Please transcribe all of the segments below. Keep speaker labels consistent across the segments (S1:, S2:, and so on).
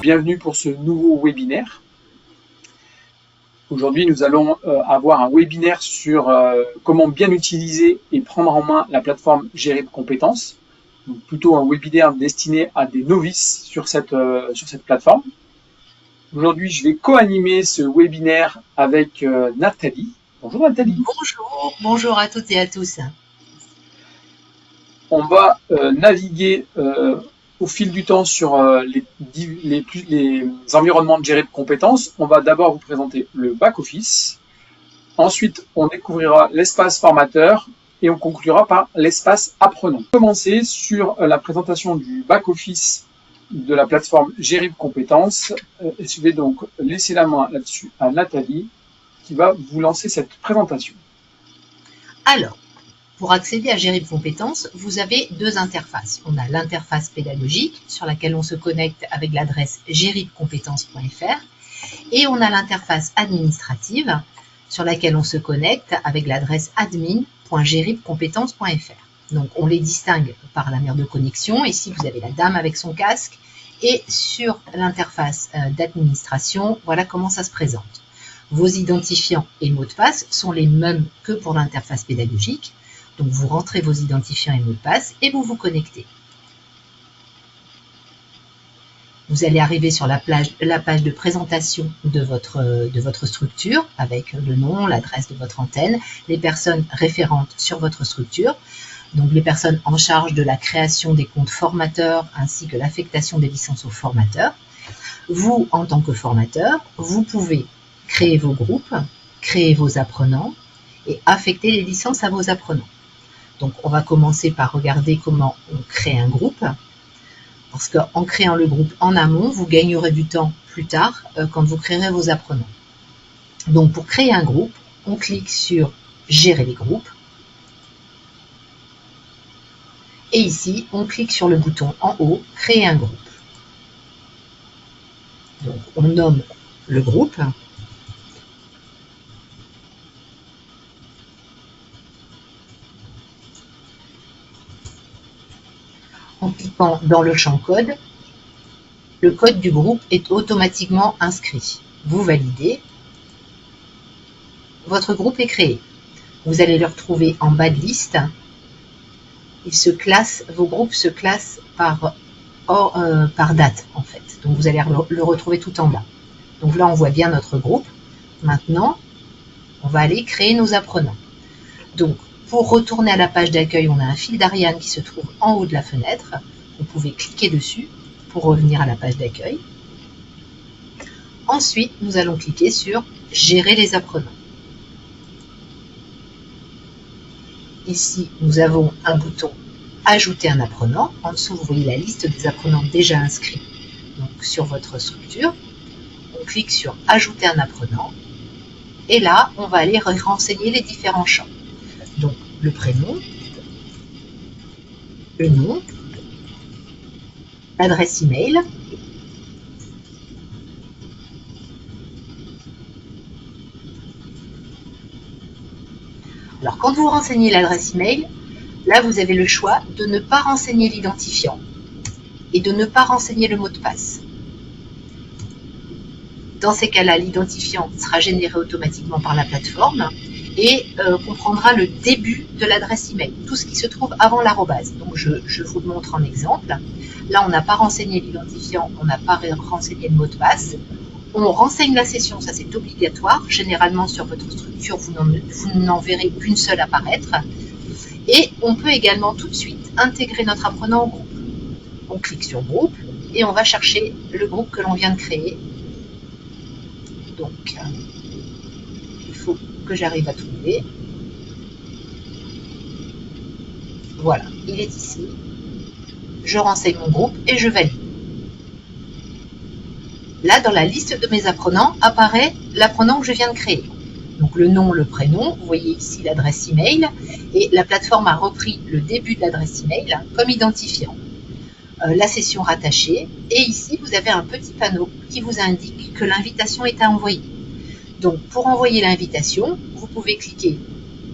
S1: Bienvenue pour ce nouveau webinaire. Aujourd'hui, nous allons avoir un webinaire sur comment bien utiliser et prendre en main la plateforme Gérib Compétences. Donc, plutôt un webinaire destiné à des novices sur cette plateforme. Aujourd'hui, je vais co-animer ce webinaire avec Nathalie. Bonjour Nathalie.
S2: Bonjour à toutes et à tous.
S1: On va naviguer au fil du temps sur les environnements de Gérib Compétences. On va d'abord vous présenter le back-office. Ensuite, on découvrira l'espace formateur et on conclura par l'espace apprenant. On va commencer sur la présentation du back-office de la plateforme Gérib Compétences. Je vais donc laisser la main là-dessus à Nathalie qui va vous lancer cette présentation.
S2: Alors, pour accéder à Gérib Compétences, vous avez deux interfaces. On a l'interface pédagogique sur laquelle on se connecte avec l'adresse geribcompétences.fr et on a l'interface administrative sur laquelle on se connecte avec l'adresse admin.geribcompétences.fr. Donc, on les distingue par la mère de connexion. Ici, vous avez la dame avec son casque et sur l'interface d'administration, voilà comment ça se présente. Vos identifiants et mots de passe sont les mêmes que pour l'interface pédagogique. Donc, vous rentrez vos identifiants et mots de passe et vous vous connectez. Vous allez arriver sur la page de présentation de votre structure avec le nom, l'adresse de votre antenne, les personnes référentes sur votre structure, donc les personnes en charge de la création des comptes formateurs ainsi que l'affectation des licences aux formateurs. Vous, en tant que formateur, vous pouvez créer vos groupes, créer vos apprenants et affecter les licences à vos apprenants. Donc, on va commencer par regarder comment on crée un groupe. Parce qu'en créant le groupe en amont, vous gagnerez du temps plus tard quand vous créerez vos apprenants. Donc, pour créer un groupe, on clique sur « Gérer les groupes ». Et ici, on clique sur le bouton en haut « Créer un groupe ». Donc, on nomme le groupe. En cliquant dans le champ code, le code du groupe est automatiquement inscrit. Vous validez, votre groupe est créé. Vous allez le retrouver en bas de liste. Vos groupes se classent par date en fait. Donc vous allez le retrouver tout en bas. Donc là on voit bien notre groupe. Maintenant, on va aller créer nos apprenants. Donc, pour retourner à la page d'accueil, on a un fil d'Ariane qui se trouve en haut de la fenêtre. Vous pouvez cliquer dessus pour revenir à la page d'accueil. Ensuite, nous allons cliquer sur « Gérer les apprenants ». Ici, nous avons un bouton « Ajouter un apprenant ». En dessous, vous voyez la liste des apprenants déjà inscrits donc, sur votre structure. On clique sur « Ajouter un apprenant ». Et là, on va aller renseigner les différents champs. Donc, le prénom, le nom, l'adresse email, alors quand vous renseignez l'adresse email, là vous avez le choix de ne pas renseigner l'identifiant et de ne pas renseigner le mot de passe. Dans ces cas-là, l'identifiant sera généré automatiquement par la plateforme et comprendra le début de l'adresse email, tout ce qui se trouve avant l'arrobase. Donc, je vous le montre en exemple. Là, on n'a pas renseigné l'identifiant, on n'a pas renseigné le mot de passe. On renseigne la session, ça c'est obligatoire. Généralement, sur votre structure, vous n'en verrez qu'une seule apparaître. Et on peut également tout de suite intégrer notre apprenant au groupe. On clique sur groupe et on va chercher le groupe que l'on vient de créer. Donc, il faut que j'arrive à trouver. Voilà, il est ici. Je renseigne mon groupe et je valide. Là, dans la liste de mes apprenants, apparaît l'apprenant que je viens de créer. Donc, le nom, le prénom, vous voyez ici l'adresse email, et la plateforme a repris le début de l'adresse email comme identifiant. La session rattachée, et ici, vous avez un petit panneau qui vous indique que l'invitation est à envoyer. Donc, pour envoyer l'invitation, vous pouvez cliquer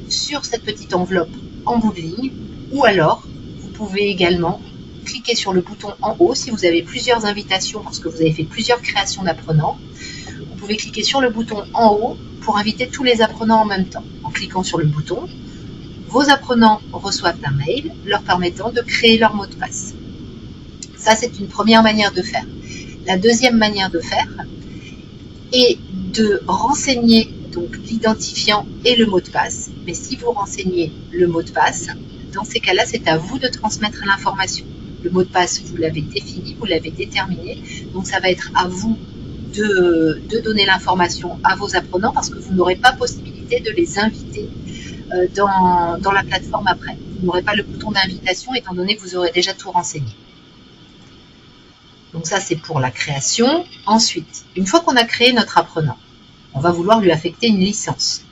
S2: sur cette petite enveloppe en bout de ligne, ou alors, vous pouvez également cliquez sur le bouton en haut si vous avez plusieurs invitations parce que vous avez fait plusieurs créations d'apprenants. Vous pouvez cliquer sur le bouton en haut pour inviter tous les apprenants en même temps. En cliquant sur le bouton, vos apprenants reçoivent un mail leur permettant de créer leur mot de passe. Ça, c'est une première manière de faire. La deuxième manière de faire est de renseigner donc l'identifiant et le mot de passe. Mais si vous renseignez le mot de passe, dans ces cas-là, c'est à vous de transmettre l'information. Le mot de passe, vous l'avez défini, vous l'avez déterminé. Donc, ça va être à vous de donner l'information à vos apprenants parce que vous n'aurez pas possibilité de les inviter dans la plateforme après. Vous n'aurez pas le bouton d'invitation étant donné que vous aurez déjà tout renseigné. Donc ça, c'est pour la création. Ensuite, une fois qu'on a créé notre apprenant, on va vouloir lui affecter une licence.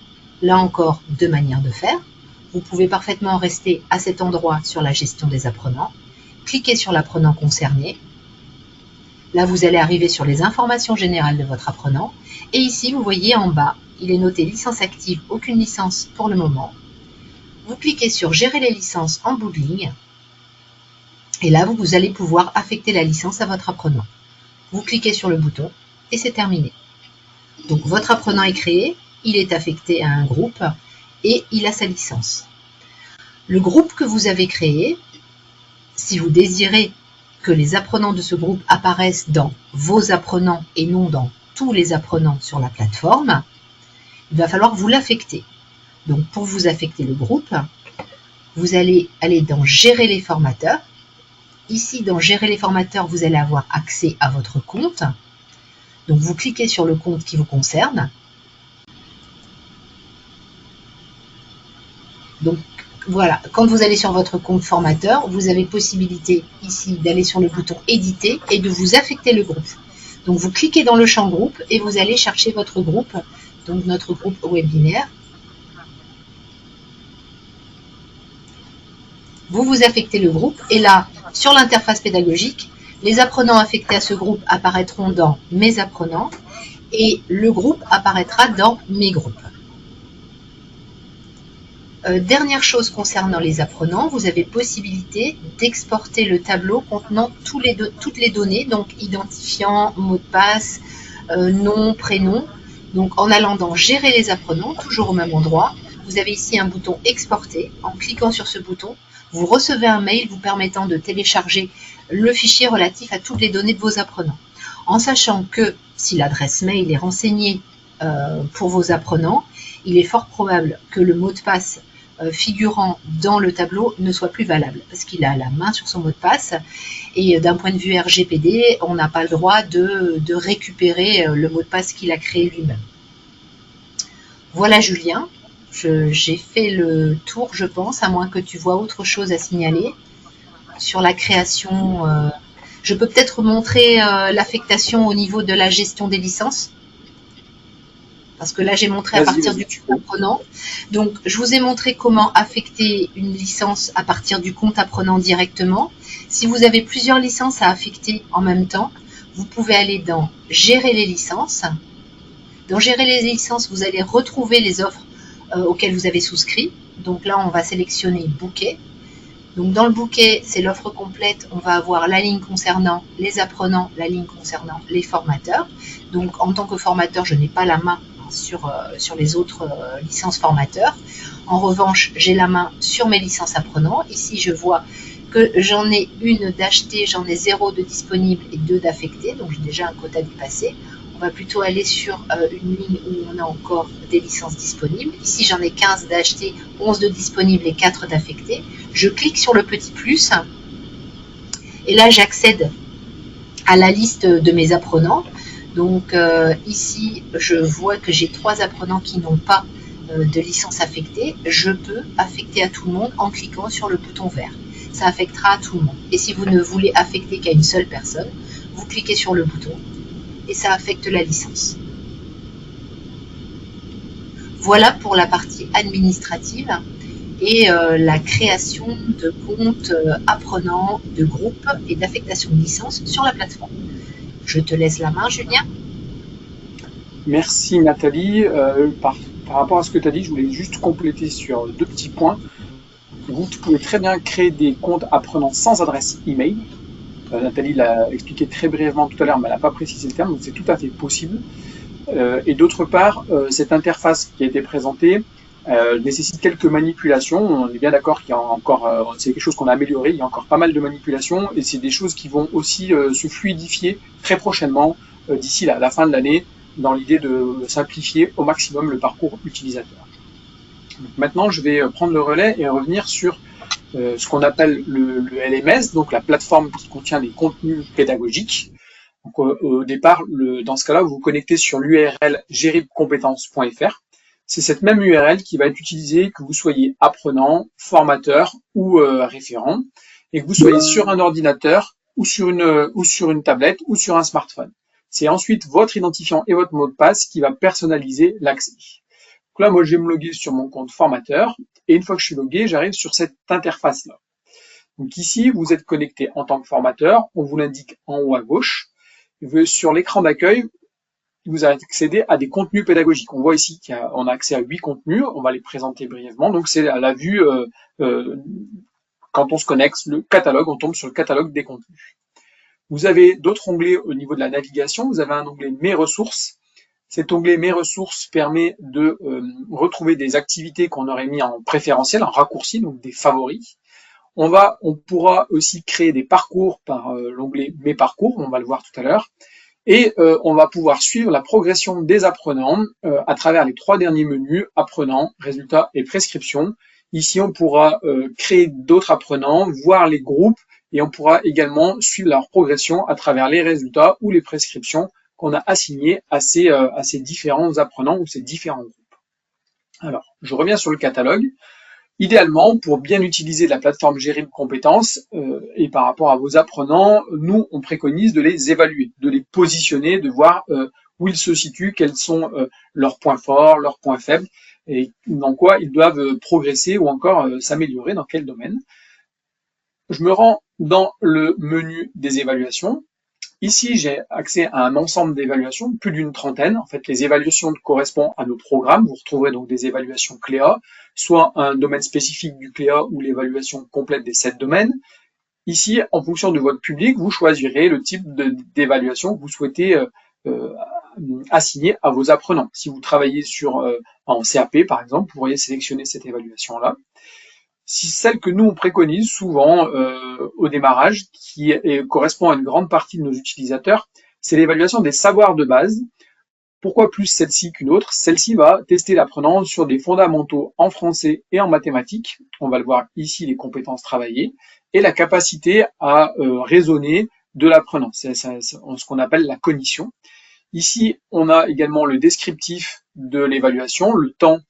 S2: Là encore, deux manières de faire. Vous pouvez parfaitement rester à cet endroit sur la gestion des apprenants. Cliquez sur l'apprenant concerné. Là, vous allez arriver sur les informations générales de votre apprenant. Et ici, vous voyez en bas, il est noté licence active, aucune licence pour le moment. Vous cliquez sur gérer les licences en bout de ligne. Et là, vous allez pouvoir affecter la licence à votre apprenant. Vous cliquez sur le bouton et c'est terminé. Donc, votre apprenant est créé, il est affecté à un groupe et il a sa licence. Le groupe que vous avez créé, si vous désirez que les apprenants de ce groupe apparaissent dans vos apprenants et non dans tous les apprenants sur la plateforme, il va falloir vous l'affecter. Donc, pour vous affecter le groupe, vous allez aller dans Gérer les formateurs. Ici, dans Gérer les formateurs, vous allez avoir accès à votre compte. Donc, vous cliquez sur le compte qui vous concerne. Donc, voilà, quand vous allez sur votre compte formateur, vous avez possibilité ici d'aller sur le bouton Éditer et de vous affecter le groupe. Donc, vous cliquez dans le champ groupe et vous allez chercher votre groupe, donc notre groupe webinaire. Vous vous affectez le groupe et là, sur l'interface pédagogique, les apprenants affectés à ce groupe apparaîtront dans Mes apprenants et le groupe apparaîtra dans Mes groupes. Dernière chose concernant les apprenants, vous avez possibilité d'exporter le tableau contenant toutes les données, donc identifiant, mot de passe, nom, prénom. Donc en allant dans Gérer les apprenants, toujours au même endroit, vous avez ici un bouton Exporter. En cliquant sur ce bouton, vous recevez un mail vous permettant de télécharger le fichier relatif à toutes les données de vos apprenants. En sachant que si l'adresse mail est renseignée pour vos apprenants, il est fort probable que le mot de passe figurant dans le tableau ne soit plus valable parce qu'il a la main sur son mot de passe et d'un point de vue RGPD, on n'a pas le droit de récupérer le mot de passe qu'il a créé lui-même. Voilà Julien, j'ai fait le tour je pense, à moins que tu vois autre chose à signaler sur la création. Je peux peut-être montrer l'affectation au niveau de la gestion des licences. Parce que là, j'ai montré à partir du compte apprenant. Donc, je vous ai montré comment affecter une licence à partir du compte apprenant directement. Si vous avez plusieurs licences à affecter en même temps, vous pouvez aller dans Gérer les licences. Dans Gérer les licences, vous allez retrouver les offres auxquelles vous avez souscrit. Donc là, on va sélectionner Bouquet. Donc, dans le bouquet, c'est l'offre complète. On va avoir la ligne concernant les apprenants, la ligne concernant les formateurs. Donc, en tant que formateur, je n'ai pas la main sur les autres licences formateurs. En revanche, j'ai la main sur mes licences apprenants. Ici, je vois que j'en ai une d'achetée, j'en ai 0 de disponible et 2 d'affectés. Donc, j'ai déjà un quota dépassé. On va plutôt aller sur une ligne où on a encore des licences disponibles. Ici, j'en ai 15 d'achetés, 11 de disponibles et 4 d'affectés. Je clique sur le petit plus et là, j'accède à la liste de mes apprenants. Donc ici, je vois que j'ai 3 apprenants qui n'ont pas de licence affectée. Je peux affecter à tout le monde en cliquant sur le bouton vert. Ça affectera à tout le monde. Et si vous ne voulez affecter qu'à une seule personne, vous cliquez sur le bouton et ça affecte la licence. Voilà pour la partie administrative et la création de comptes apprenants, de groupes et d'affectation de licences sur la plateforme. Je te laisse la main, Julien.
S1: Merci Nathalie. Par rapport à ce que tu as dit, je voulais juste compléter sur 2 petits points. Vous pouvez très bien créer des comptes apprenants sans adresse email. Nathalie l'a expliqué très brièvement tout à l'heure, mais elle n'a pas précisé le terme, donc c'est tout à fait possible. Et d'autre part, cette interface qui a été présentée nécessite quelques manipulations. On est bien d'accord qu'il y a encore, c'est quelque chose qu'on a amélioré, il y a encore pas mal de manipulations, et c'est des choses qui vont aussi se fluidifier très prochainement, d'ici la fin de l'année, dans l'idée de simplifier au maximum le parcours utilisateur. Donc maintenant, je vais prendre le relais et revenir sur ce qu'on appelle le LMS, donc la plateforme qui contient les contenus pédagogiques. Donc, au départ, dans ce cas-là, vous vous connectez sur l'URL geribcompétences.fr. C'est cette même URL qui va être utilisée que vous soyez apprenant, formateur ou référent, et que vous soyez sur un ordinateur ou sur une tablette ou sur un smartphone. C'est ensuite votre identifiant et votre mot de passe qui va personnaliser l'accès. Donc là, moi, je vais me loguer sur mon compte formateur, et une fois que je suis logué, j'arrive sur cette interface-là. Donc ici, vous êtes connecté en tant que formateur, on vous l'indique en haut à gauche. Sur l'écran d'accueil, vous accédez à des contenus pédagogiques. On voit ici qu'on a accès à 8 contenus, on va les présenter brièvement. Donc c'est à la vue, quand on se connecte, le catalogue, on tombe sur le catalogue des contenus. Vous avez d'autres onglets au niveau de la navigation, vous avez un onglet Mes ressources. Cet onglet Mes ressources permet de retrouver des activités qu'on aurait mis en préférentiel, en raccourci, donc des favoris. On pourra aussi créer des parcours par l'onglet Mes parcours, on va le voir tout à l'heure. Et on va pouvoir suivre la progression des apprenants à travers les 3 derniers menus, apprenants, résultats et prescriptions. Ici, on pourra créer d'autres apprenants, voir les groupes, et on pourra également suivre leur progression à travers les résultats ou les prescriptions qu'on a assignés à ces différents apprenants ou ces différents groupes. Alors, je reviens sur le catalogue. Idéalement, pour bien utiliser la plateforme Gerib Compétences et par rapport à vos apprenants, nous, on préconise de les évaluer, de les positionner, de voir où ils se situent, quels sont leurs points forts, leurs points faibles, et dans quoi ils doivent progresser ou encore s'améliorer, dans quel domaine. Je me rends dans le menu des évaluations. Ici, j'ai accès à un ensemble d'évaluations, plus d'une trentaine. En fait, les évaluations correspondent à nos programmes. Vous retrouverez donc des évaluations CLEA, soit un domaine spécifique du CLEA ou l'évaluation complète des 7 domaines. Ici, en fonction de votre public, vous choisirez le type d'évaluation que vous souhaitez assigner à vos apprenants. Si vous travaillez en CAP, par exemple, vous pourriez sélectionner cette évaluation-là. Si celle que nous on préconise souvent au démarrage, qui correspond à une grande partie de nos utilisateurs, c'est l'évaluation des savoirs de base. Pourquoi plus celle-ci qu'une autre? Celle-ci va tester l'apprenant sur des fondamentaux en français et en mathématiques. On va le voir ici, les compétences travaillées, et la capacité à raisonner de l'apprenant. C'est ce qu'on appelle la cognition. Ici, on a également le descriptif de l'évaluation, le temps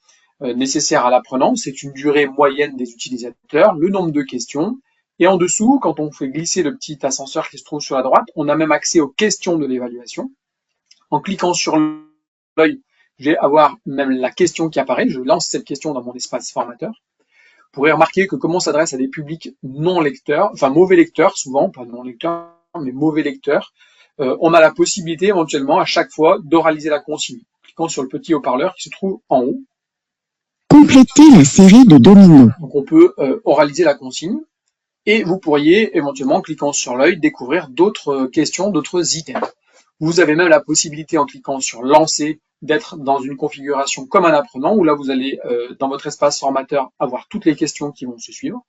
S1: nécessaire à l'apprenant, c'est une durée moyenne des utilisateurs, le nombre de questions, et en dessous, quand on fait glisser le petit ascenseur qui se trouve sur la droite, on a même accès aux questions de l'évaluation. En cliquant sur l'œil, je vais avoir même la question qui apparaît, je lance cette question dans mon espace formateur. Vous pourrez remarquer que comme on s'adresse à des publics non lecteurs, enfin mauvais lecteurs souvent, pas non lecteurs, mais mauvais lecteurs, on a la possibilité éventuellement à chaque fois d'oraliser la consigne, en cliquant sur le petit haut-parleur qui se trouve en haut.
S3: Compléter la série de dominos.
S1: Donc on peut oraliser la consigne et vous pourriez éventuellement, en cliquant sur l'œil, découvrir d'autres questions, d'autres items. Vous avez même la possibilité, en cliquant sur lancer, d'être dans une configuration comme un apprenant, où là vous allez dans votre espace formateur avoir toutes les questions qui vont se suivre.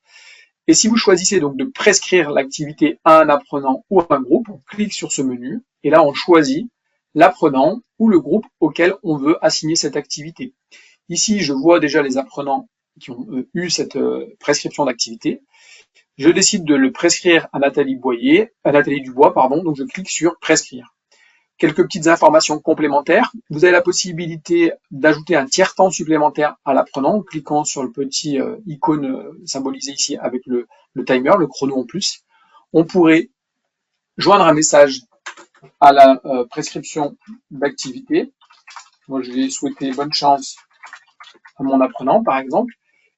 S1: Et si vous choisissez donc de prescrire l'activité à un apprenant ou à un groupe, on clique sur ce menu et là on choisit l'apprenant ou le groupe auquel on veut assigner cette activité. Ici, je vois déjà les apprenants qui ont eu cette prescription d'activité. Je décide de le prescrire à Nathalie Dubois, donc je clique sur prescrire. Quelques petites informations complémentaires. Vous avez la possibilité d'ajouter un tiers-temps supplémentaire à l'apprenant en cliquant sur le petit icône symbolisé ici avec le timer, le chrono en plus. On pourrait joindre un message à la prescription d'activité. Moi, je vais souhaiter bonne chance à mon apprenant, par exemple,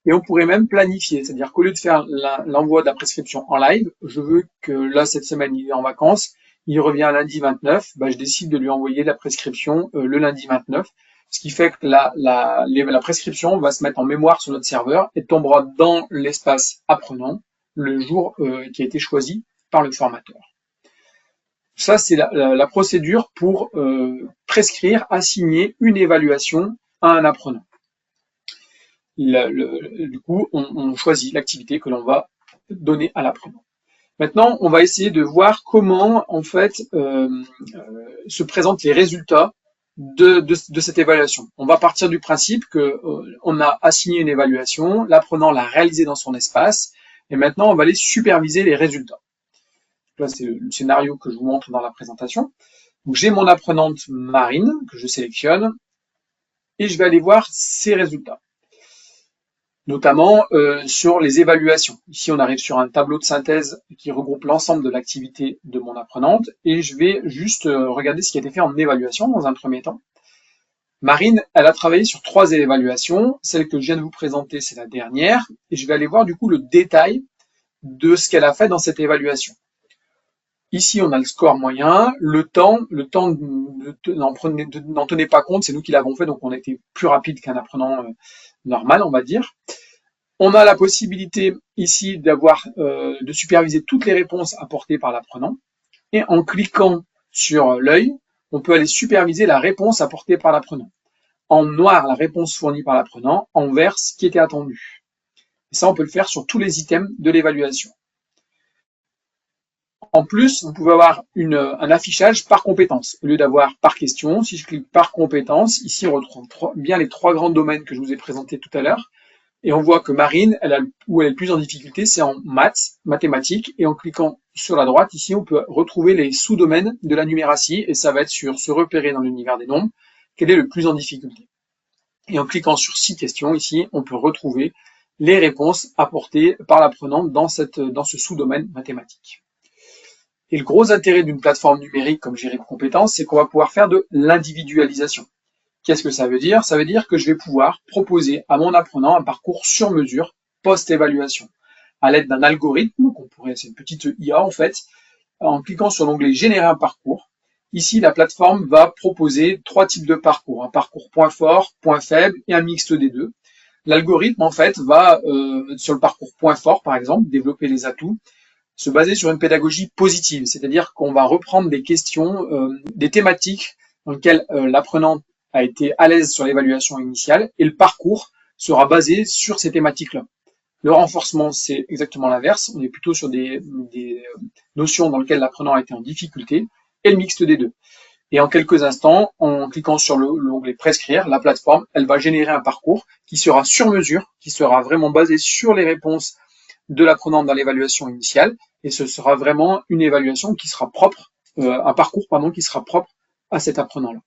S1: et on pourrait même planifier, c'est-à-dire qu'au lieu de faire l'envoi de la prescription en live, je veux que là, cette semaine, il est en vacances, il revient lundi 29, je décide de lui envoyer la prescription le lundi 29, ce qui fait que la prescription va se mettre en mémoire sur notre serveur et tombera dans l'espace apprenant le jour qui a été choisi par le formateur. Ça, c'est la procédure pour prescrire, assigner une évaluation à un apprenant. Du coup, on choisit l'activité que l'on va donner à l'apprenant. Maintenant, on va essayer de voir comment, en fait, se présentent les résultats de cette évaluation. On va partir du principe que on a assigné une évaluation, l'apprenant l'a réalisée dans son espace, et maintenant, on va aller superviser les résultats. Là, c'est le scénario que je vous montre dans la présentation. Donc, j'ai mon apprenante Marine que je sélectionne et je vais aller voir ses résultats, notamment sur les évaluations. Ici, on arrive sur un tableau de synthèse qui regroupe l'ensemble de l'activité de mon apprenante et je vais juste regarder ce qui a été fait en évaluation dans un premier temps. Marine, elle a travaillé sur 3 évaluations. Celle que je viens de vous présenter, c'est la dernière et je vais aller voir du coup le détail de ce qu'elle a fait dans cette évaluation. Ici, on a le score moyen, le temps n'en tenait pas compte, c'est nous qui l'avons fait, donc on a été plus rapide qu'un apprenant normal, on va dire. On a la possibilité ici de superviser toutes les réponses apportées par l'apprenant. Et en cliquant sur l'œil, on peut aller superviser la réponse apportée par l'apprenant. En noir, la réponse fournie par l'apprenant, en vert, ce qui était attendu. Et ça, on peut le faire sur tous les items de l'évaluation. En plus, vous pouvez avoir un affichage par compétence. Au lieu d'avoir par question, si je clique par compétence, ici on retrouve bien les 3 grands domaines que je vous ai présentés tout à l'heure. Et on voit que Marine, où elle est le plus en difficulté, c'est en maths, mathématiques. Et en cliquant sur la droite, ici, on peut retrouver les sous-domaines de la numératie. Et ça va être sur se repérer dans l'univers des nombres, quel est le plus en difficulté. Et en cliquant sur 6 questions, ici, on peut retrouver les réponses apportées par l'apprenant dans ce sous-domaine mathématique. Et le gros intérêt d'une plateforme numérique comme Gérer Compétences, c'est qu'on va pouvoir faire de l'individualisation. Qu'est-ce que ça veut dire? Ça veut dire que je vais pouvoir proposer à mon apprenant un parcours sur mesure post-évaluation à l'aide d'un algorithme, c'est une petite IA en fait, en cliquant sur l'onglet Générer un parcours. Ici, la plateforme va proposer 3 types de parcours, un parcours point fort, point faible et un mixte des deux. L'algorithme en fait va, sur le parcours point fort par exemple, développer les atouts, se baser sur une pédagogie positive, c'est-à-dire qu'on va reprendre des questions, des thématiques dans lesquelles l'apprenant a été à l'aise sur l'évaluation initiale et le parcours sera basé sur ces thématiques-là. Le renforcement, c'est exactement l'inverse, on est plutôt sur des notions dans lesquelles l'apprenant a été en difficulté et le mixte des deux. Et en quelques instants, en cliquant sur l'onglet Prescrire, la plateforme, elle va générer un parcours qui sera sur mesure, qui sera vraiment basé sur les réponses de l'apprenant dans l'évaluation initiale, et ce sera vraiment une évaluation qui sera propre, un parcours qui sera propre à cet apprenant-là.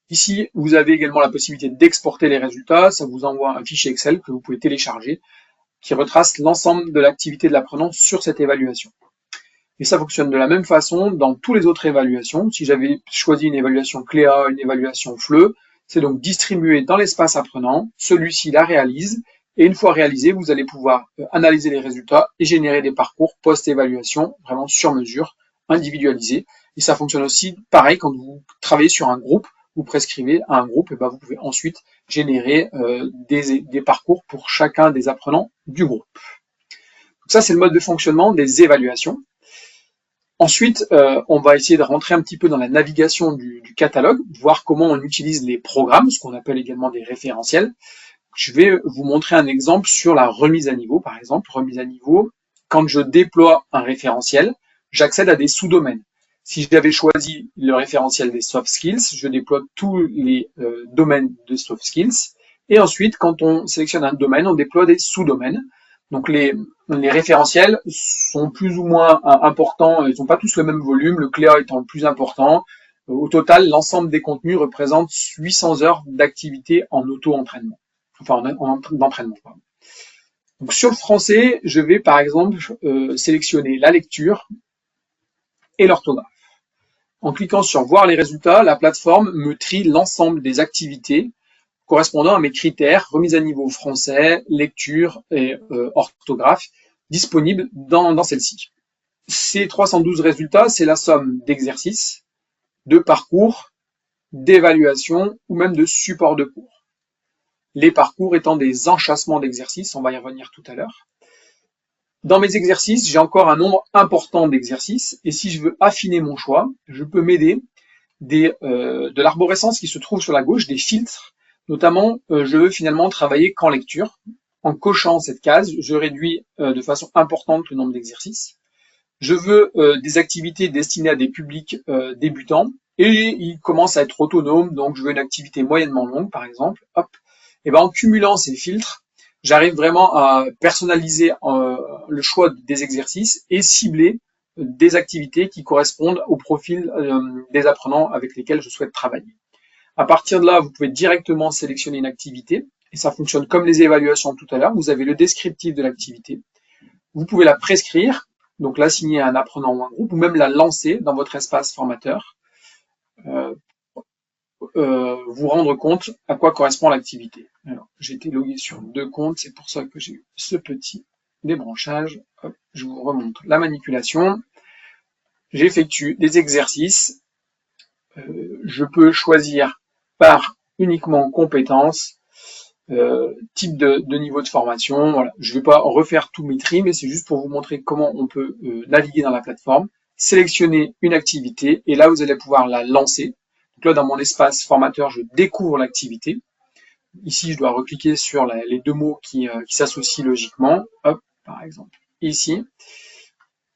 S1: Ici, vous avez également la possibilité d'exporter les résultats, ça vous envoie un fichier Excel que vous pouvez télécharger, qui retrace l'ensemble de l'activité de l'apprenant sur cette évaluation. Et ça fonctionne de la même façon dans toutes les autres évaluations. Si j'avais choisi une évaluation CLEA, une évaluation FLE, c'est donc distribué dans l'espace apprenant, celui-ci la réalise, et une fois réalisé, vous allez pouvoir analyser les résultats et générer des parcours post-évaluation, vraiment sur mesure, individualisés. Et ça fonctionne aussi pareil quand vous travaillez sur un groupe, vous prescrivez à un groupe, et ben vous pouvez ensuite générer des parcours pour chacun des apprenants du groupe. Donc ça, c'est le mode de fonctionnement des évaluations. Ensuite, on va essayer de rentrer un petit peu dans la navigation du catalogue, voir comment on utilise les programmes, ce qu'on appelle également des référentiels. Je vais vous montrer un exemple sur la remise à niveau, par exemple. Remise à niveau, quand je déploie un référentiel, j'accède à des sous-domaines. Si j'avais choisi le référentiel des soft skills, je déploie tous les domaines de soft skills. Et ensuite, quand on sélectionne un domaine, on déploie des sous-domaines. Donc les référentiels sont plus ou moins importants, ils n'ont pas tous le même volume, le CLEA étant le plus important. Au total, l'ensemble des contenus représente 800 heures d'activité en auto-entraînement. Enfin, d'entraînement. Donc sur le français, je vais par exemple sélectionner la lecture et l'orthographe. En cliquant sur voir les résultats, la plateforme me trie l'ensemble des activités correspondant à mes critères, remise à niveau français, lecture et orthographe, disponibles dans celle-ci. Ces 312 résultats, c'est la somme d'exercices, de parcours d'évaluation ou même de support de cours. Les parcours étant des enchâssements d'exercices, on va y revenir tout à l'heure. Dans mes exercices, j'ai encore un nombre important d'exercices et si je veux affiner mon choix, je peux m'aider de l'arborescence qui se trouve sur la gauche, des filtres. Notamment, je veux finalement travailler qu'en lecture. En cochant cette case, je réduis de façon importante le nombre d'exercices. Je veux des activités destinées à des publics débutants et ils commencent à être autonomes, donc je veux une activité moyennement longue par exemple. Hop. Et ben en cumulant ces filtres, j'arrive vraiment à personnaliser le choix des exercices et cibler des activités qui correspondent au profil des apprenants avec lesquels je souhaite travailler. À partir de là, vous pouvez directement sélectionner une activité et ça fonctionne comme les évaluations tout à l'heure. Vous avez le descriptif de l'activité. Vous pouvez la prescrire, donc l'assigner à un apprenant ou un groupe, ou même la lancer dans votre espace formateur. Vous rendre compte à quoi correspond l'activité. Alors, j'ai été logué sur 2 comptes, c'est pour ça que j'ai eu ce petit débranchage. Hop, je vous remonte la manipulation. J'effectue des exercices. Je peux choisir par uniquement compétences, type de niveau de formation. Voilà. Je ne vais pas refaire tout mes tris, mais c'est juste pour vous montrer comment on peut naviguer dans la plateforme, sélectionner une activité et là vous allez pouvoir la lancer. Donc là, dans mon espace formateur, je découvre l'activité. Ici, je dois recliquer sur les 2 mots qui s'associent logiquement. Hop, par exemple, ici.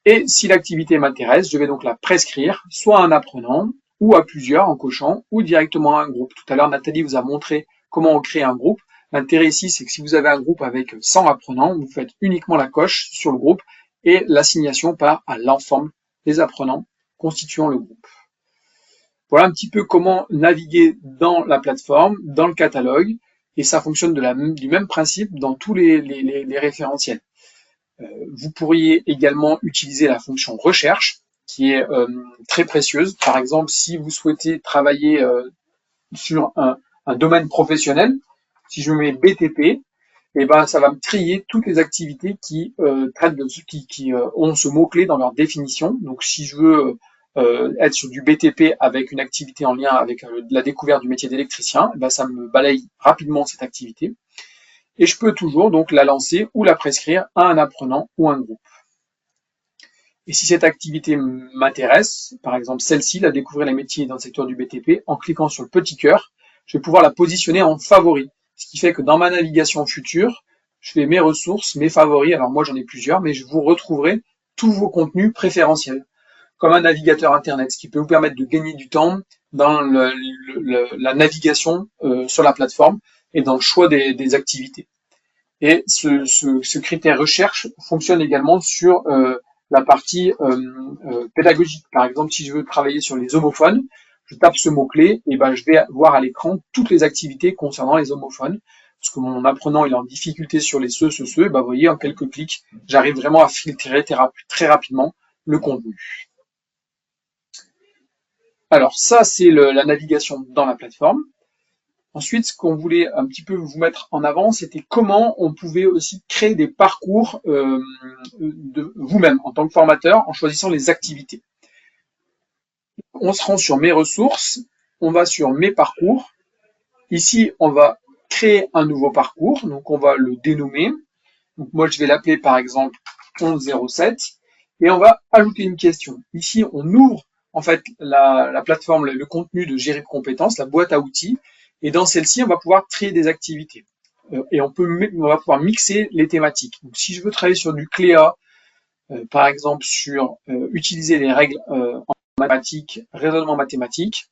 S1: Et si l'activité m'intéresse, je vais donc la prescrire, soit à un apprenant, ou à plusieurs en cochant, ou directement à un groupe. Tout à l'heure, Nathalie vous a montré comment on crée un groupe. L'intérêt ici, c'est que si vous avez un groupe avec 100 apprenants, vous faites uniquement la coche sur le groupe et l'assignation part à l'ensemble des apprenants constituant le groupe. Voilà un petit peu comment naviguer dans la plateforme, dans le catalogue, et ça fonctionne du même principe dans tous les référentiels. Vous pourriez également utiliser la fonction recherche, qui est très précieuse. Par exemple, si vous souhaitez travailler sur un domaine professionnel, si je mets BTP, et ben ça va me trier toutes les activités qui ont ce mot-clé dans leur définition. Donc si je veux être sur du BTP avec une activité en lien avec la découverte du métier d'électricien, ben ça me balaye rapidement cette activité. Et je peux toujours donc la lancer ou la prescrire à un apprenant ou un groupe. Et si cette activité m'intéresse, par exemple celle-ci, la découvrir les métiers dans le secteur du BTP, en cliquant sur le petit cœur, je vais pouvoir la positionner en favori. Ce qui fait que dans ma navigation future, je fais mes ressources, mes favoris, alors moi j'en ai plusieurs, mais je vous retrouverai tous vos contenus préférentiels, comme un navigateur internet, ce qui peut vous permettre de gagner du temps dans la navigation sur la plateforme et dans le choix des activités. Et ce critère recherche fonctionne également sur la partie pédagogique. Par exemple, si je veux travailler sur les homophones, je tape ce mot-clé et ben je vais voir à l'écran toutes les activités concernant les homophones. Parce que mon apprenant il est en difficulté sur les et ben vous voyez, en quelques clics, j'arrive vraiment à filtrer très rapidement le contenu. Alors ça, c'est la navigation dans la plateforme. Ensuite, ce qu'on voulait un petit peu vous mettre en avant, c'était comment on pouvait aussi créer des parcours de vous-même en tant que formateur en choisissant les activités. On se rend sur mes ressources, on va sur mes parcours. Ici, on va créer un nouveau parcours, donc on va le dénommer. Donc moi, je vais l'appeler par exemple 1107 et on va ajouter une question. Ici, on ouvre en fait la plateforme, le contenu de Gérer compétences, la boîte à outils. Et dans celle-ci, on va pouvoir créer des activités. Et on va pouvoir mixer les thématiques. Donc, si je veux travailler sur du CLEA, par exemple sur utiliser les règles en mathématiques, raisonnement mathématique,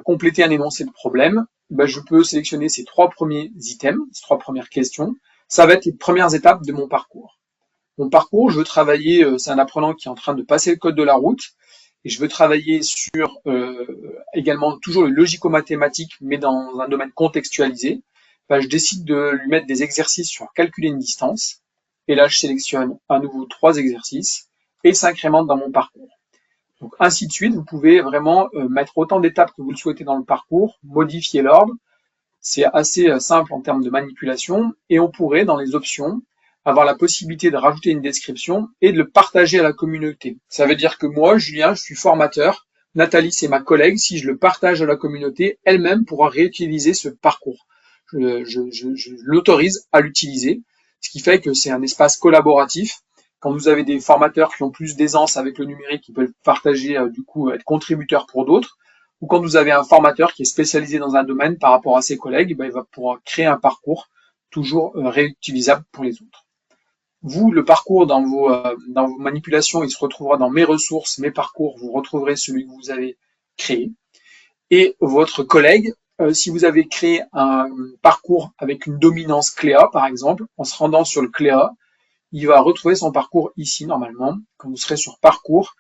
S1: compléter un énoncé de problème, ben, je peux sélectionner ces 3 premiers items, ces 3 premières questions. Ça va être les premières étapes de mon parcours. Mon parcours, je veux travailler, c'est un apprenant qui est en train de passer le code de la route. Et je veux travailler sur également toujours le logico-mathématique, mais dans un domaine contextualisé. Ben, je décide de lui mettre des exercices sur calculer une distance. Et là, je sélectionne à nouveau 3 exercices et s'incrémente dans mon parcours. Donc, ainsi de suite, vous pouvez vraiment mettre autant d'étapes que vous le souhaitez dans le parcours, modifier l'ordre. C'est assez simple en termes de manipulation. Et on pourrait, dans les options, avoir la possibilité de rajouter une description et de le partager à la communauté. Ça veut dire que moi, Julien, je suis formateur, Nathalie, c'est ma collègue. Si je le partage à la communauté, elle-même pourra réutiliser ce parcours. Je l'autorise à l'utiliser, ce qui fait que c'est un espace collaboratif. Quand vous avez des formateurs qui ont plus d'aisance avec le numérique, ils peuvent partager, du coup, être contributeurs pour d'autres. Ou quand vous avez un formateur qui est spécialisé dans un domaine par rapport à ses collègues, il va pouvoir créer un parcours toujours réutilisable pour les autres. Vous, le parcours dans vos manipulations, il se retrouvera dans mes ressources, mes parcours, vous retrouverez celui que vous avez créé. Et votre collègue, si vous avez créé un parcours avec une dominance Cléa, par exemple, en se rendant sur le Cléa, il va retrouver son parcours ici, normalement, quand vous serez sur parcours,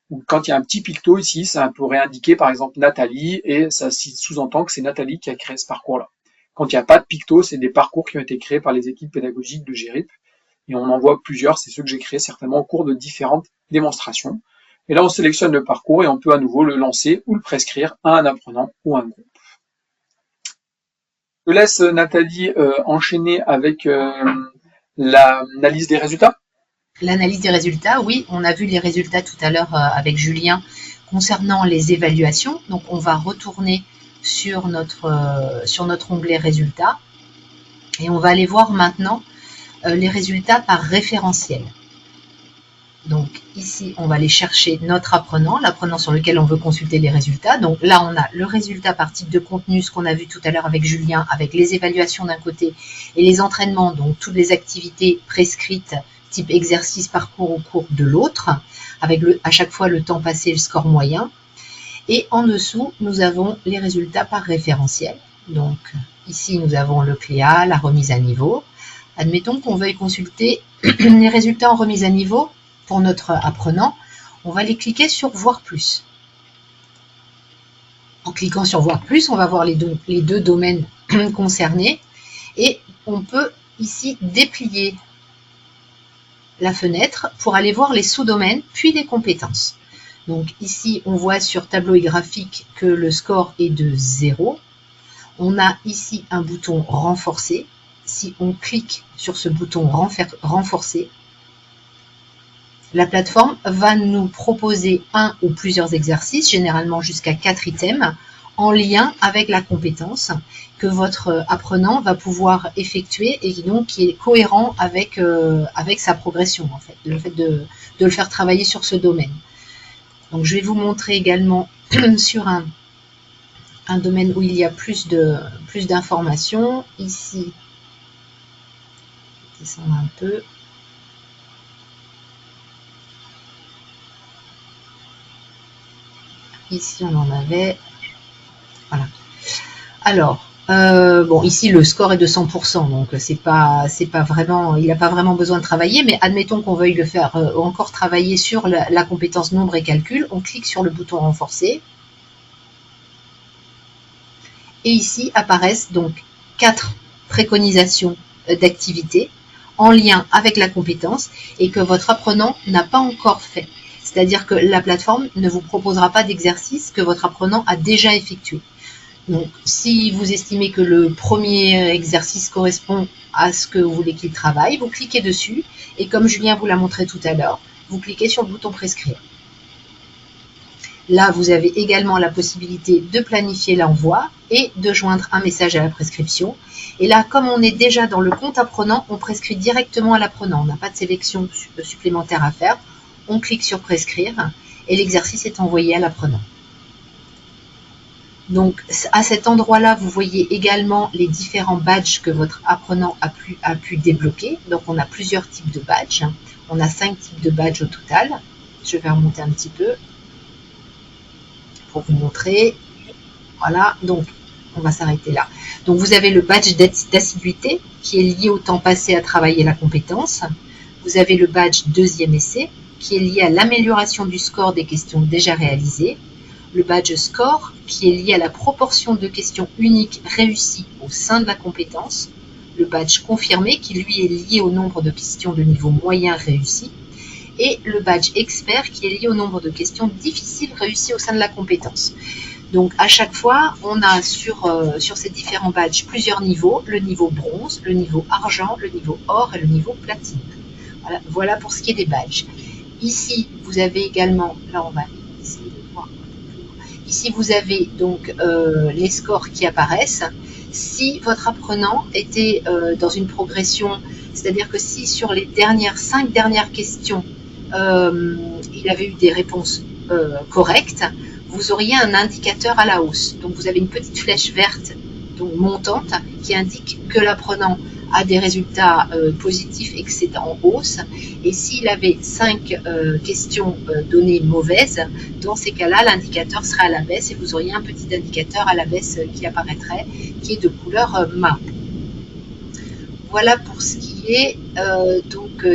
S1: ou quand il y a un petit picto ici, ça pourrait indiquer, par exemple, Nathalie, et ça sous-entend que c'est Nathalie qui a créé ce parcours-là. Quand il n'y a pas de picto, c'est des parcours qui ont été créés par les équipes pédagogiques de GRIP, et on en voit plusieurs, c'est ceux que j'ai créés certainement au cours de différentes démonstrations. Et là, on sélectionne le parcours et on peut à nouveau le lancer ou le prescrire à un apprenant ou à un groupe. Je laisse Nathalie enchaîner avec l'analyse des résultats.
S2: L'analyse des résultats, oui, on a vu les résultats tout à l'heure avec Julien concernant les évaluations. Donc, on va retourner sur notre onglet résultats et on va aller voir maintenant les résultats par référentiel. Donc ici, on va aller chercher notre apprenant, l'apprenant sur lequel on veut consulter les résultats. Donc là, on a le résultat par type de contenu, ce qu'on a vu tout à l'heure avec Julien, avec les évaluations d'un côté et les entraînements, donc toutes les activités prescrites, type exercice, parcours ou cours de l'autre, avec à chaque fois le temps passé et le score moyen. Et en dessous, nous avons les résultats par référentiel. Donc ici, nous avons le CLEA, la remise à niveau. Admettons qu'on veuille consulter les résultats en remise à niveau pour notre apprenant. On va aller cliquer sur Voir plus. En cliquant sur Voir plus, on va voir les deux domaines concernés et on peut ici déplier la fenêtre pour aller voir les sous-domaines puis les compétences. Donc ici, on voit sur tableau et graphique que le score est de 0. On a ici un bouton renforcer. Si on clique sur ce bouton renforcer, la plateforme va nous proposer un ou plusieurs exercices, généralement jusqu'à 4 items, en lien avec la compétence que votre apprenant va pouvoir effectuer et donc qui est cohérent avec sa progression, en fait, le fait de le faire travailler sur ce domaine. Donc je vais vous montrer également sur un domaine où il y a plus d'informations. Ici, descendre un peu. Ici, on en avait. Voilà. Alors, bon, ici, le score est de 100%, donc c'est pas vraiment, il n'a pas vraiment besoin de travailler, mais admettons qu'on veuille le faire encore travailler sur la compétence nombre et calcul. On clique sur le bouton renforcer. Et ici apparaissent donc 4 préconisations d'activités en lien avec la compétence et que votre apprenant n'a pas encore fait. C'est-à-dire que la plateforme ne vous proposera pas d'exercice que votre apprenant a déjà effectué. Donc, si vous estimez que le premier exercice correspond à ce que vous voulez qu'il travaille, vous cliquez dessus et comme Julien vous l'a montré tout à l'heure, vous cliquez sur le bouton prescrire. Là, vous avez également la possibilité de planifier l'envoi et de joindre un message à la prescription. Et là, comme on est déjà dans le compte apprenant, on prescrit directement à l'apprenant. On n'a pas de sélection supplémentaire à faire. On clique sur prescrire et l'exercice est envoyé à l'apprenant. Donc, à cet endroit-là, vous voyez également les différents badges que votre apprenant a pu débloquer. Donc, on a plusieurs types de badges. On a 5 types de badges au total. Je vais remonter un petit peu pour vous montrer. Voilà, donc on va s'arrêter là. Donc vous avez le badge d'assiduité qui est lié au temps passé à travailler la compétence. Vous avez le badge deuxième essai qui est lié à l'amélioration du score des questions déjà réalisées. Le badge score qui est lié à la proportion de questions uniques réussies au sein de la compétence. Le badge confirmé qui lui est lié au nombre de questions de niveau moyen réussies. Et le badge expert qui est lié au nombre de questions difficiles réussies au sein de la compétence. Donc à chaque fois, on a sur ces différents badges plusieurs niveaux, le niveau bronze, le niveau argent, le niveau or et le niveau platine. Voilà pour ce qui est des badges. Ici, vous avez également, là on va essayer de voir un peu plus Ici, vous avez donc les scores qui apparaissent. Si votre apprenant était dans une progression, c'est-à-dire que si sur les 5 dernières questions, il avait eu des réponses correctes, vous auriez un indicateur à la hausse. Donc vous avez une petite flèche verte, donc montante, qui indique que l'apprenant a des résultats positifs et que c'est en hausse. Et s'il avait 5 questions données mauvaises, dans ces cas-là, l'indicateur serait à la baisse et vous auriez un petit indicateur à la baisse qui apparaîtrait, qui est de couleur marron. Voilà pour ce qui est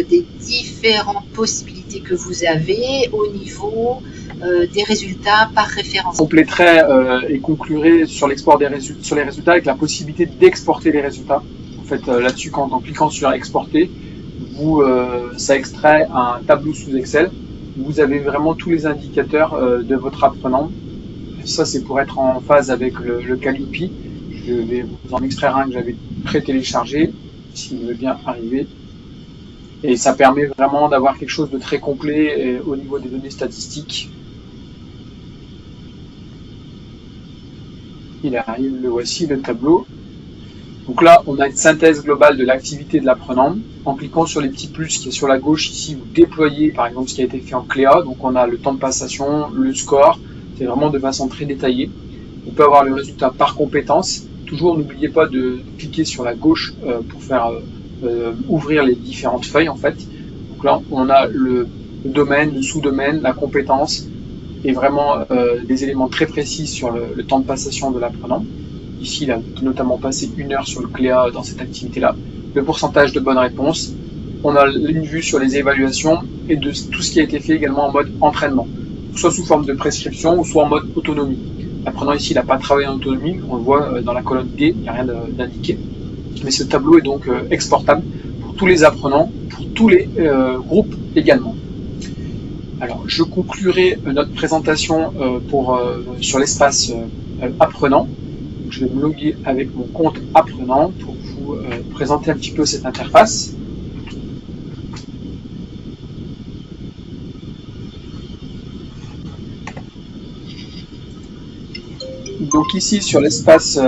S2: des différentes possibilités que vous avez au niveau des résultats par référence.
S1: On compléterait et conclurait sur l'export sur les résultats avec la possibilité d'exporter les résultats. En fait, là-dessus, en cliquant sur exporter, ça extrait un tableau sous Excel. Vous avez vraiment tous les indicateurs de votre apprenant. Ça, c'est pour être en phase avec le Calliope. Je vais vous en extraire un que j'avais pré-téléchargé, s'il veut bien arriver. Et ça permet vraiment d'avoir quelque chose de très complet au niveau des données statistiques. Il arrive, le voici, le tableau. Donc là, on a une synthèse globale de l'activité de l'apprenant. En cliquant sur les petits plus qui est sur la gauche ici, vous déployez par exemple ce qui a été fait en Cléa. Donc on a le temps de passation, le score, c'est vraiment de façon très détaillée. On peut avoir le résultat par compétence. Toujours, n'oubliez pas de cliquer sur la gauche pour faire ouvrir les différentes feuilles en fait. Donc là, on a le domaine, le sous-domaine, la compétence et vraiment des éléments très précis sur le temps de passation de l'apprenant. Ici, il a notamment passé 1 heure sur le Cléa dans cette activité-là. Le pourcentage de bonnes réponses. On a une vue sur les évaluations et de tout ce qui a été fait également en mode entraînement, soit sous forme de prescription ou soit en mode autonomie. L'apprenant ici, il n'a pas travaillé en autonomie, on le voit dans la colonne D, il n'y a rien d'indiqué. Mais ce tableau est donc exportable pour tous les apprenants, pour tous les groupes également. Alors, je conclurai notre présentation sur l'espace apprenant. Je vais me loguer avec mon compte apprenant pour vous présenter un petit peu cette interface. Donc ici sur l'espace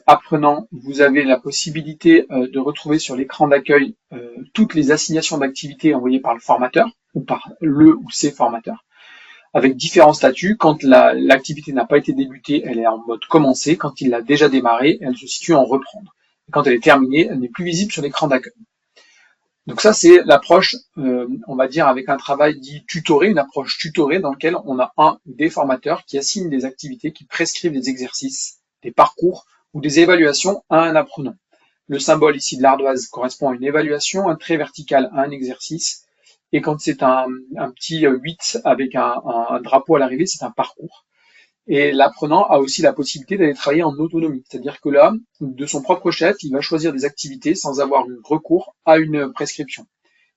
S1: apprenant, vous avez la possibilité de retrouver sur l'écran d'accueil toutes les assignations d'activités envoyées par le formateur ou par le ou ses formateurs, avec différents statuts. Quand l'activité n'a pas été débutée, elle est en mode commencer. Quand il l'a déjà démarré, elle se situe en reprendre. Et quand elle est terminée, elle n'est plus visible sur l'écran d'accueil. Donc ça, c'est l'approche, on va dire, avec un travail dit tutoré, une approche tutorée dans laquelle on a des formateurs qui assignent des activités, qui prescrivent des exercices, des parcours ou des évaluations à un apprenant. Le symbole ici de l'ardoise correspond à une évaluation, un trait vertical à un exercice. Et quand c'est un petit 8 avec un drapeau à l'arrivée, c'est un parcours. Et l'apprenant a aussi la possibilité d'aller travailler en autonomie. C'est-à-dire que là, de son propre chef, il va choisir des activités sans avoir eu recours à une prescription.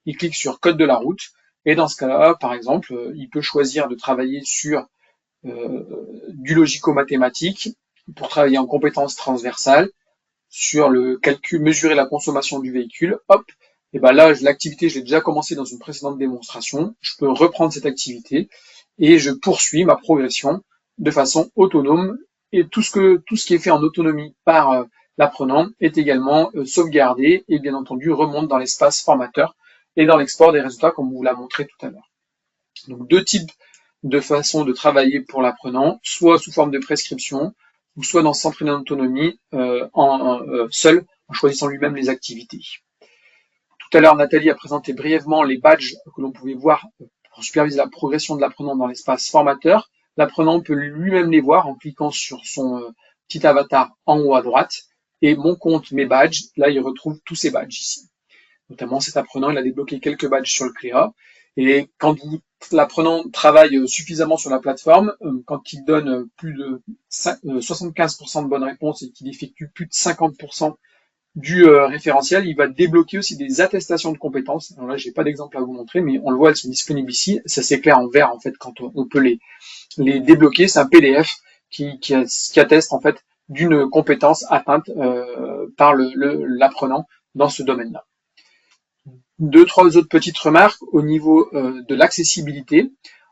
S1: Il clique sur code de la route. Et dans ce cas-là, par exemple, il peut choisir de travailler sur du logico-mathématique pour travailler en compétences transversales, sur le calcul, mesurer la consommation du véhicule. Hop, et ben là, l'activité, je l'ai déjà commencé dans une précédente démonstration. Je peux reprendre cette activité et je poursuis ma progression de façon autonome. Et tout ce qui est fait en autonomie par l'apprenant est également sauvegardé et bien entendu remonte dans l'espace formateur et dans l'export des résultats comme on vous l'a montré tout à l'heure. Donc 2 types de façons de travailler pour l'apprenant, soit sous forme de prescription ou soit dans s'entraîner en autonomie seul en choisissant lui-même les activités. Tout à l'heure, Nathalie a présenté brièvement les badges que l'on pouvait voir pour superviser la progression de l'apprenant dans l'espace formateur. L'apprenant peut lui-même les voir en cliquant sur son petit avatar en haut à droite. Et mon compte, mes badges, là, il retrouve tous ces badges ici. Notamment, cet apprenant, il a débloqué quelques badges sur le Cléa. Et quand l'apprenant travaille suffisamment sur la plateforme, quand il donne plus de 75% de bonnes réponses et qu'il effectue plus de 50% du référentiel, il va débloquer aussi des attestations de compétences. Alors là, j'ai pas d'exemple à vous montrer, mais on le voit, elles sont disponibles ici. Ça s'éclaire en vert en fait quand on peut les débloquer. C'est un PDF qui atteste en fait d'une compétence atteinte par l'apprenant dans ce domaine-là. 2, 3 autres petites remarques au niveau de l'accessibilité.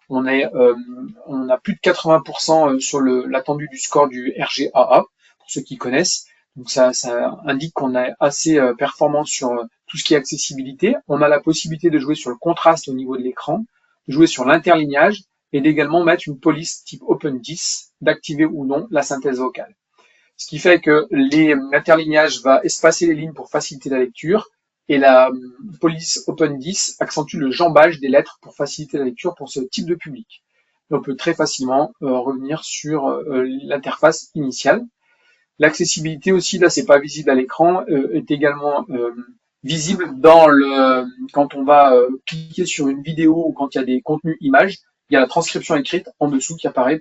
S1: on a plus de 80% sur l'attendu du score du RGAA, pour ceux qui connaissent. Donc ça indique qu'on est assez performant sur tout ce qui est accessibilité. On a la possibilité de jouer sur le contraste au niveau de l'écran, de jouer sur l'interlignage et d'également mettre une police type Open10, d'activer ou non la synthèse vocale. Ce qui fait que l'interlignage va espacer les lignes pour faciliter la lecture et la police Open10 accentue le jambage des lettres pour faciliter la lecture pour ce type de public. Et on peut très facilement revenir sur l'interface initiale. L'accessibilité aussi, là c'est pas visible à l'écran, est également visible quand on va cliquer sur une vidéo ou quand il y a des contenus images, il y a la transcription écrite en dessous qui apparaît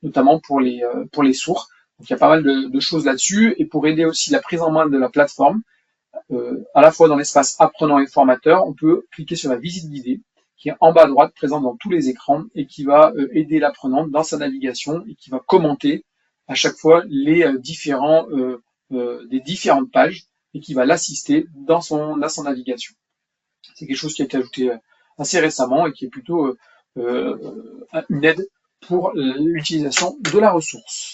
S1: notamment pour les sourds. Donc il y a pas mal de choses là-dessus, et pour aider aussi la prise en main de la plateforme, à la fois dans l'espace apprenant et formateur, on peut cliquer sur la visite guidée qui est en bas à droite, présente dans tous les écrans et qui va aider l'apprenant dans sa navigation et qui va commenter à chaque fois des différentes pages et qui va l'assister dans sa navigation. C'est quelque chose qui a été ajouté assez récemment et qui est plutôt une aide pour l'utilisation de la ressource.